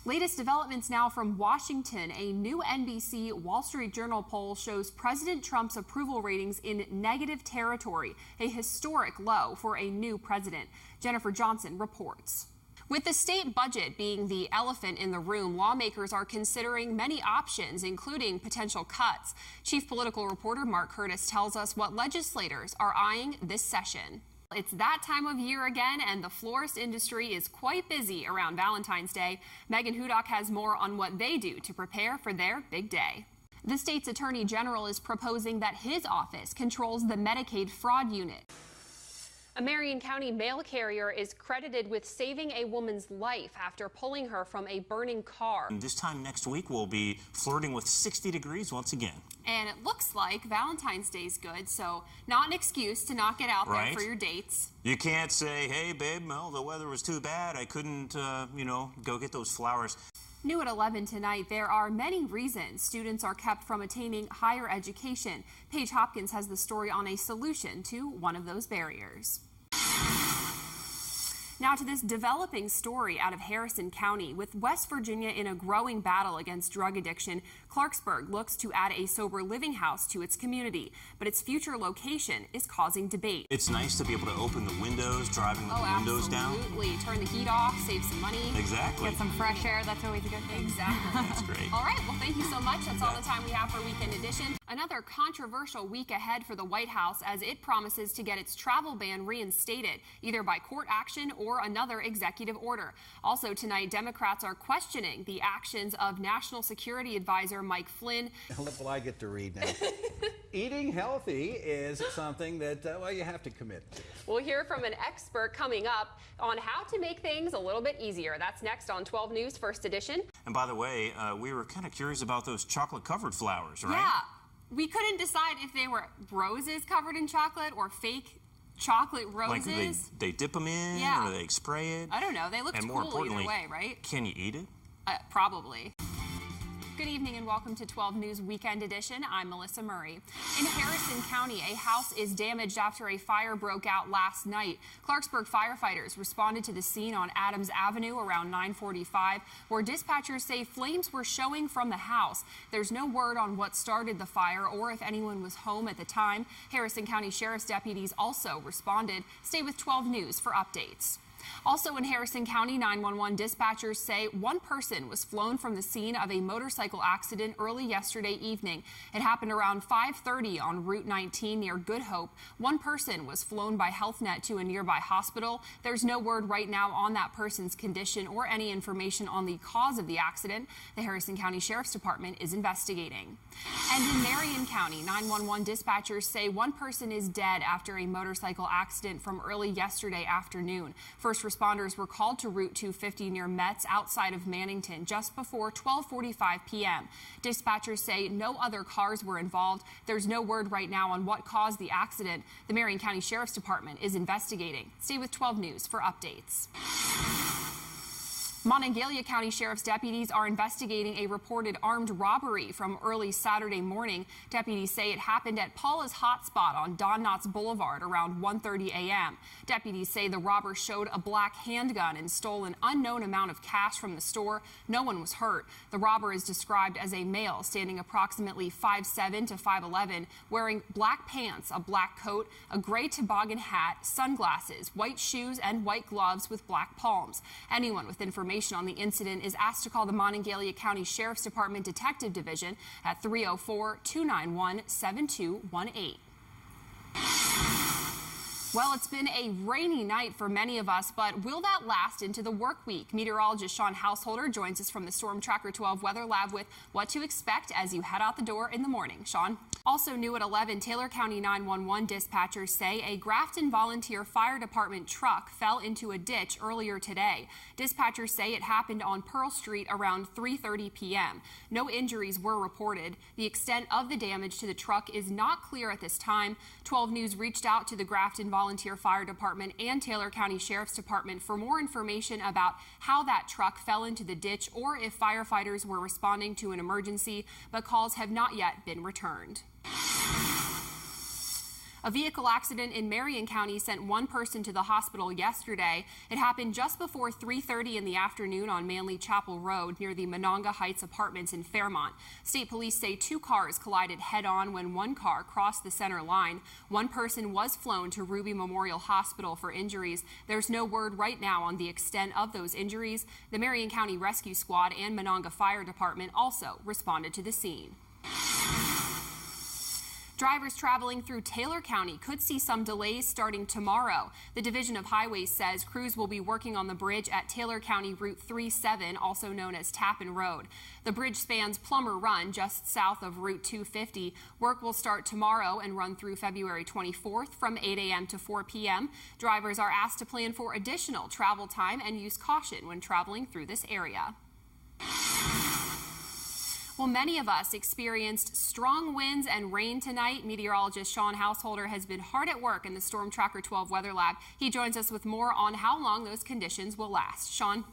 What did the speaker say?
Latest developments now from Washington. A new NBC Wall Street Journal poll shows President Trump's approval ratings in negative territory, a historic low for a new president. Jennifer Johnson reports. With the state budget being the elephant in the room, lawmakers are considering many options, including potential cuts. Chief political reporter Mark Curtis tells us what legislators are eyeing this session. It's that time of year again, and the florist industry is quite busy around Valentine's Day. Megan Hudock has more on what they do to prepare for their big day. The state's attorney general is proposing that his office controls the Medicaid fraud unit. A Marion County mail carrier is credited with saving a woman's life after pulling her from a burning car. And this time next week, we'll be flirting with 60 degrees once again. And it looks like Valentine's Day's good, so not an excuse to not get out there for your dates. You can't say, hey, babe, well, the weather was too bad. I couldn't, go get those flowers. New at 11 tonight, there are many reasons students are kept from attaining higher education. Paige Hopkins has the story on a solution to one of those barriers. Now to this developing story out of Harrison County. With West Virginia in a growing battle against drug addiction, Clarksburg looks to add a sober living house to its community, but its future location is causing debate. It's nice to be able to open the windows, driving with the windows down. Absolutely. Turn the heat off, save some money. Exactly. Get some fresh air. That's always a good thing. Exactly. That's great. All right. Well, thank you so much. That's all the time we have for Weekend Edition. Another controversial week ahead for the White House as it promises to get its travel ban reinstated, either by court action or another executive order. Also tonight, Democrats are questioning the actions of National Security Advisor Mike Flynn. Look what I get to read now. Eating healthy is something that, you have to commit to. We'll hear from an expert coming up on how to make things a little bit easier. That's next on 12 News First Edition. And by the way, we were kind of curious about those chocolate-covered flowers, right? Yeah. We couldn't decide if they were roses covered in chocolate or fake chocolate roses. Like they dip them in, or they spray it. I don't know. They look cool either way, right? Can you eat it? Probably. Good evening and welcome to 12 News Weekend Edition. I'm Melissa Murray. In Harrison County, a house is damaged after a fire broke out last night. Clarksburg firefighters responded to the scene on Adams Avenue around 9:45, where dispatchers say flames were showing from the house. There's no word on what started the fire or if anyone was home at the time. Harrison County Sheriff's deputies also responded. Stay with 12 News for updates. Also in Harrison County, 911 dispatchers say one person was flown from the scene of a motorcycle accident early yesterday evening. It happened around 5:30 on Route 19 near Good Hope. One person was flown by HealthNet to a nearby hospital. There's no word right now on that person's condition or any information on the cause of the accident. The Harrison County Sheriff's Department is investigating. And in Marion County, 911 dispatchers say one person is dead after a motorcycle accident from early yesterday afternoon. First responders were called to Route 250 near Metz outside of Mannington just before 12:45 p.m. Dispatchers say no other cars were involved. There's no word right now on what caused the accident. The Marion County Sheriff's Department is investigating. Stay with 12 News for updates. Monongalia County Sheriff's deputies are investigating a reported armed robbery from early Saturday morning. Deputies say it happened at Paula's Hotspot on Don Knotts Boulevard around 1:30 a.m. Deputies say the robber showed a black handgun and stole an unknown amount of cash from the store. No one was hurt. The robber is described as a male standing approximately 5'7" to 5'11", wearing black pants, a black coat, a gray toboggan hat, sunglasses, white shoes, and white gloves with black palms. Anyone with information on the incident is asked to call the Monongalia County Sheriff's Department Detective Division at 304-291-7218. Well, it's been a rainy night for many of us, but will that last into the work week? Meteorologist Sean Householder joins us from the Storm Tracker 12 Weather Lab with what to expect as you head out the door in the morning. Sean? Also new at 11, Taylor County 911 dispatchers say a Grafton Volunteer Fire Department truck fell into a ditch earlier today. Dispatchers say it happened on Pearl Street around 3:30 p.m. No injuries were reported. The extent of the damage to the truck is not clear at this time. 12 News reached out to the Grafton Volunteer Fire Department and Taylor County Sheriff's Department for more information about how that truck fell into the ditch or if firefighters were responding to an emergency, but calls have not yet been returned. A vehicle accident in Marion County sent one person to the hospital yesterday. It happened just before 3:30 in the afternoon on Manley Chapel Road near the Monongah Heights Apartments in Fairmont. State police say two cars collided head-on when one car crossed the center line. One person was flown to Ruby Memorial Hospital for injuries. There's no word right now on the extent of those injuries. The Marion County Rescue Squad and Monongah Fire Department also responded to the scene. Drivers traveling through Taylor County could see some delays starting tomorrow. The Division of Highways says crews will be working on the bridge at Taylor County Route 37, also known as Tappan Road. The bridge spans Plummer Run, just south of Route 250. Work will start tomorrow and run through February 24th from 8 a.m. to 4 p.m. Drivers are asked to plan for additional travel time and use caution when traveling through this area. Well, many of us experienced strong winds and rain tonight. Meteorologist Sean Householder has been hard at work in the Storm Tracker 12 Weather Lab. He joins us with more on how long those conditions will last. Sean?